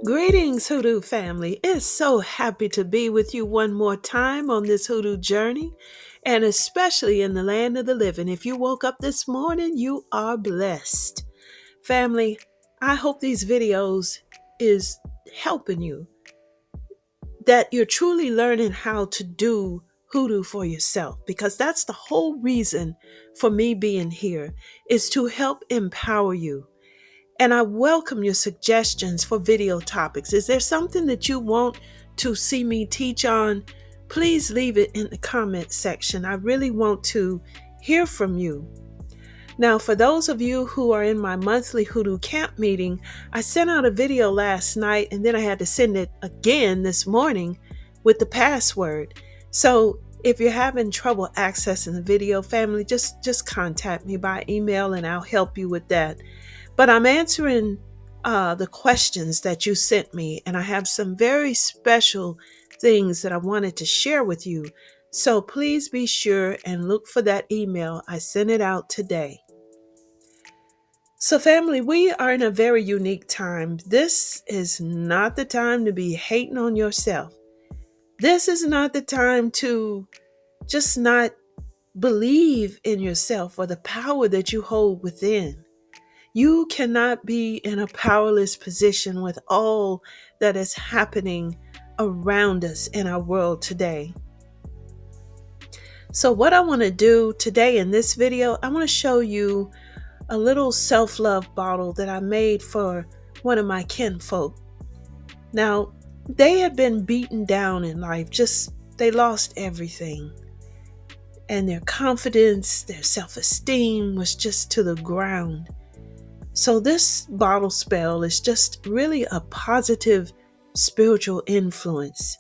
Greetings, Hoodoo family. It's so happy to be with you one more time on this Hoodoo journey, and especially in the land of the living. If you woke up this morning, you are blessed. Family, I hope these videos is helping you, that you're truly learning how to do hoodoo for yourself, because that's the whole reason for me being here, is to help empower you. And I welcome your suggestions for video topics. Is there something that you want to see me teach on? Please leave it in the comment section. I really want to hear from you. Now, for those of you who are in my monthly Hoodoo camp meeting, I sent out a video last night and then I had to send it again this morning with the password. So if you're having trouble accessing the video, family, just contact me by email and I'll help you with that. But I'm answering the questions that you sent me, and I have some very special things that I wanted to share with you. So please be sure and look for that email. I sent it out today. So, family, we are in a very unique time. This is not the time to be hating on yourself. This is not the time to just not believe in yourself or the power that you hold within. You cannot be in a powerless position with all that is happening around us in our world today. So what I want to do today in this video, I want to show you a little self-love bottle that I made for one of my kinfolk. Now, they had been beaten down in life, they lost everything. And their confidence, their self-esteem was just to the ground. So this bottle spell is just really a positive spiritual influence.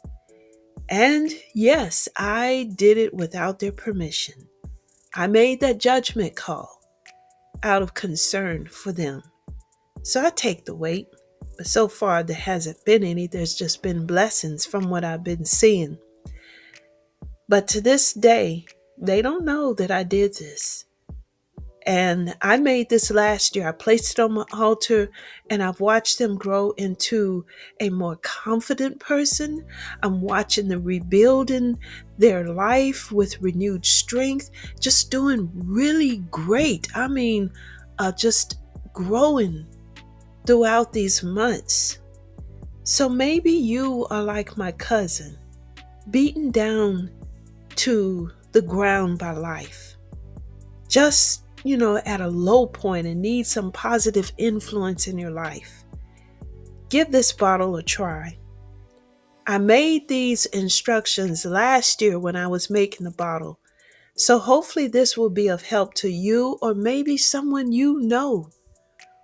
And yes, I did it without their permission. I made that judgment call out of concern for them. So I take the weight, but so far there hasn't been any. There's just been blessings from what I've been seeing. But to this day, they don't know that I did this. And I made this last year. I placed it on my altar and I've watched them grow into a more confident person. I'm watching them rebuilding their life with renewed strength, just doing really great. I mean, just growing throughout these months. So maybe you are like my cousin, beaten down to the ground by life. Just at a low point and need some positive influence in your life. Give this bottle a try. I made these instructions last year when I was making the bottle. So hopefully this will be of help to you or maybe someone you know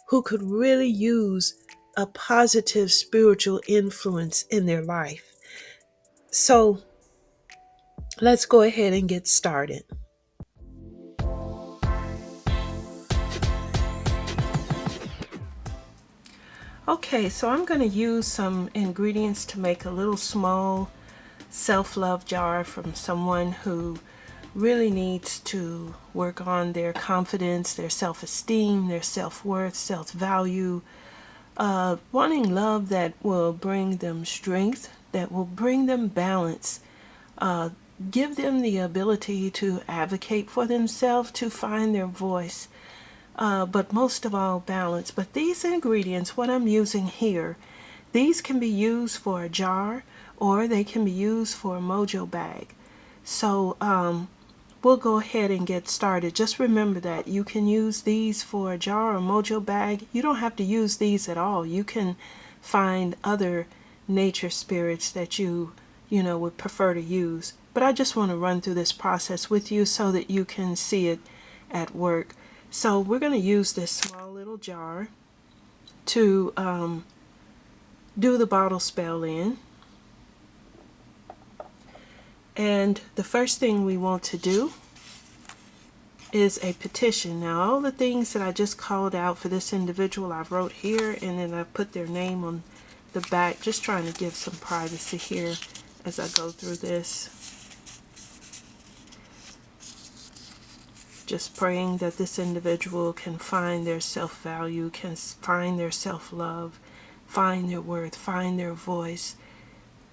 who could really use a positive spiritual influence in their life. So let's go ahead and get started. Okay, so I'm going to use some ingredients to make a little small self-love jar from someone who really needs to work on their confidence, their self-esteem, their self-worth, self-value, wanting love that will bring them strength, that will bring them balance, give them the ability to advocate for themselves, to find their voice, but most of all balance. But these ingredients, what I'm using here, these can be used for a jar or they can be used for a mojo bag. So we'll go ahead and get started. Just remember that you can use these for a jar or mojo bag. You don't have to use these at all. You can find other nature spirits that you would prefer to use. But I just want to run through this process with you so that you can see it at work. So we're going to use this small little jar to do the bottle spell in. And the first thing we want to do is a petition. Now all the things that I just called out for this individual I wrote here, and then I put their name on the back, just trying to give some privacy here as I go through this. Just praying that this individual can find their self-value, can find their self-love, find their worth, find their voice,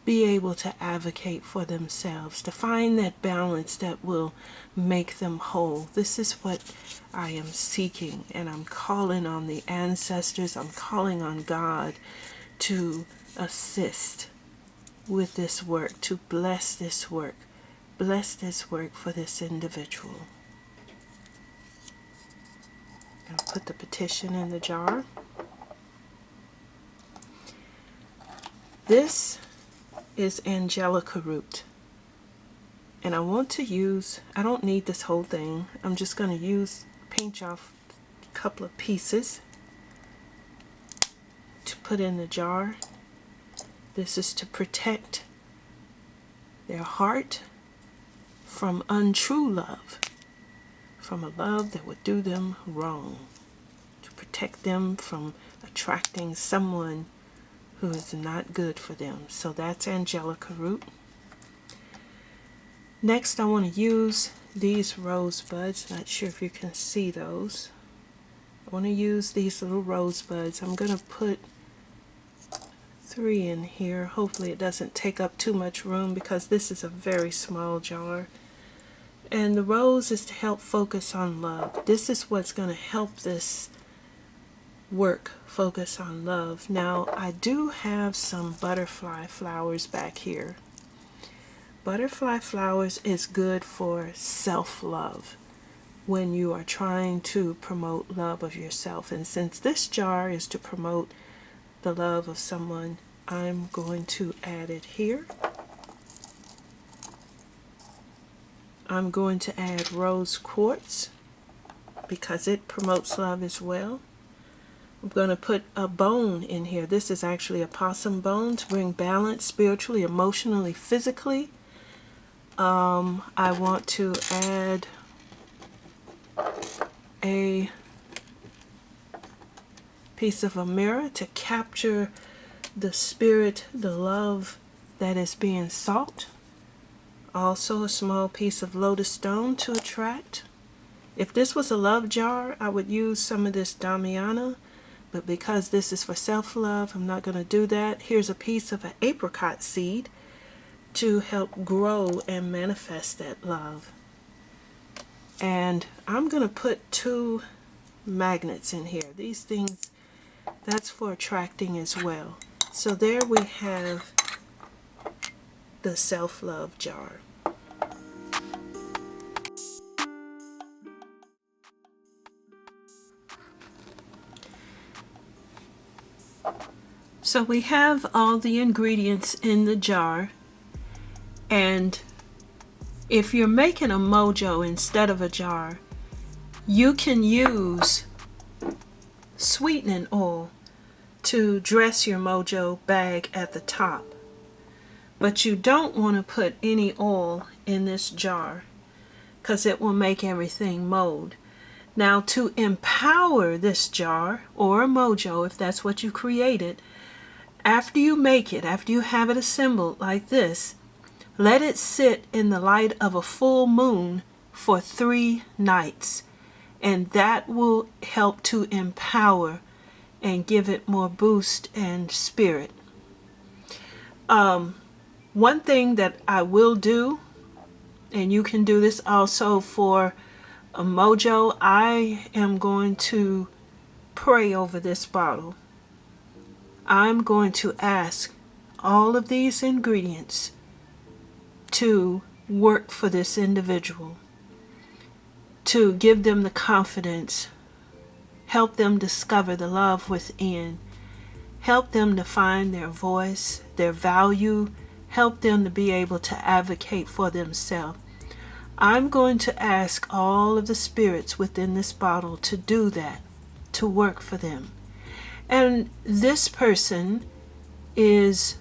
be able to advocate for themselves, to find that balance that will make them whole. This is what I am seeking, and I'm calling on the ancestors, I'm calling on God to assist with this work, to bless this work for this individual. I'm going to put the petition in the jar. This is angelica root, and I want to use, I don't need this whole thing, I'm just going to pinch off a couple of pieces to put in the jar. This is to protect their heart from untrue love, from a love that would do them wrong, to protect them from attracting someone who is not good for them. So that's angelica root. Next, I want to use these rosebuds. Not sure if you can see those. I want to use these little rosebuds. I'm going to put 3 in here. Hopefully it doesn't take up too much room because this is a very small jar. And the rose is to help focus on love. This is what's going to help this work focus on love. Now, I do have some butterfly flowers back here. Butterfly flowers is good for self-love when you are trying to promote love of yourself. And since this jar is to promote the love of someone, I'm going to add it here. I'm going to add rose quartz because it promotes love as well. I'm going to put a bone in here. This is actually a possum bone to bring balance spiritually, emotionally, physically. I want to add a piece of a mirror to capture the spirit, the love that is being sought. Also a small piece of lotus stone to attract. If this was a love jar, I would use some of this Damiana, but because this is for self-love, I'm not going to do that. Here's a piece of an apricot seed to help grow and manifest that love. And I'm going to put 2 magnets in here. These things, that's for attracting as well. So there we have the self-love jar. So we have all the ingredients in the jar, and if you're making a mojo instead of a jar, you can use sweetening oil to dress your mojo bag at the top. But you don't want to put any oil in this jar because it will make everything mold. Now, to empower this jar or a mojo, if that's what you created, after you make it, after you have it assembled like this, let it sit in the light of a full moon for 3 nights, and that will help to empower and give it more boost and spirit. One thing that I will do, and you can do this also for a mojo, I am going to pray over this bottle. I'm going to ask all of these ingredients to work for this individual, to give them the confidence, help them discover the love within, help them to find their voice, their value, help them to be able to advocate for themselves. I'm going to ask all of the spirits within this bottle to do that, to work for them. And this person is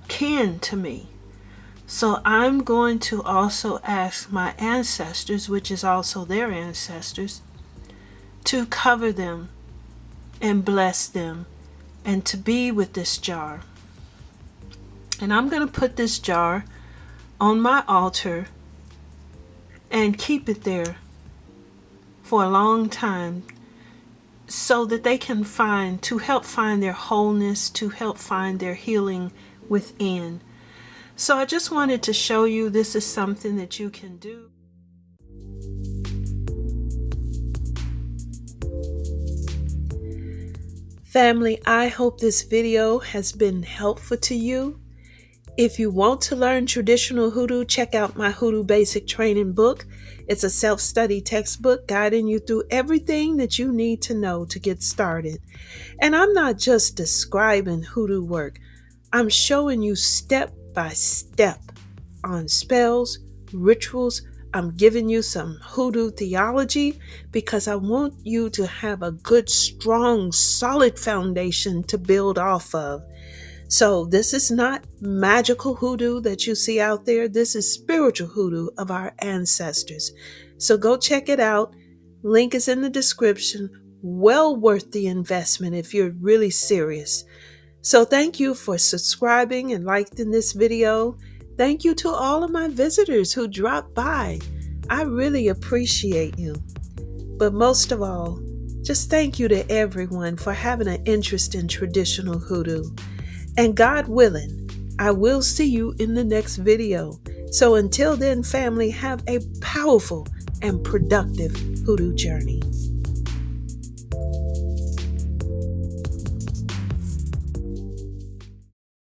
kin to me. So I'm going to also ask my ancestors, which is also their ancestors, to cover them and bless them and to be with this jar. And I'm going to put this jar on my altar and keep it there for a long time so that they can help find their wholeness, to help find their healing within. So I just wanted to show you this is something that you can do. Family, I hope this video has been helpful to you. If you want to learn traditional hoodoo, check out my Hoodoo Basic Training book. It's a self-study textbook guiding you through everything that you need to know to get started. And I'm not just describing hoodoo work. I'm showing you step by step on spells, rituals. I'm giving you some hoodoo theology because I want you to have a good, strong, solid foundation to build off of. So this is not magical hoodoo that you see out there. This is spiritual hoodoo of our ancestors. So go check it out. Link is in the description. Well worth the investment if you're really serious. So thank you for subscribing and liking this video. Thank you to all of my visitors who dropped by. I really appreciate you. But most of all, just thank you to everyone for having an interest in traditional hoodoo. And God willing, I will see you in the next video. So until then, family, have a powerful and productive hoodoo journey.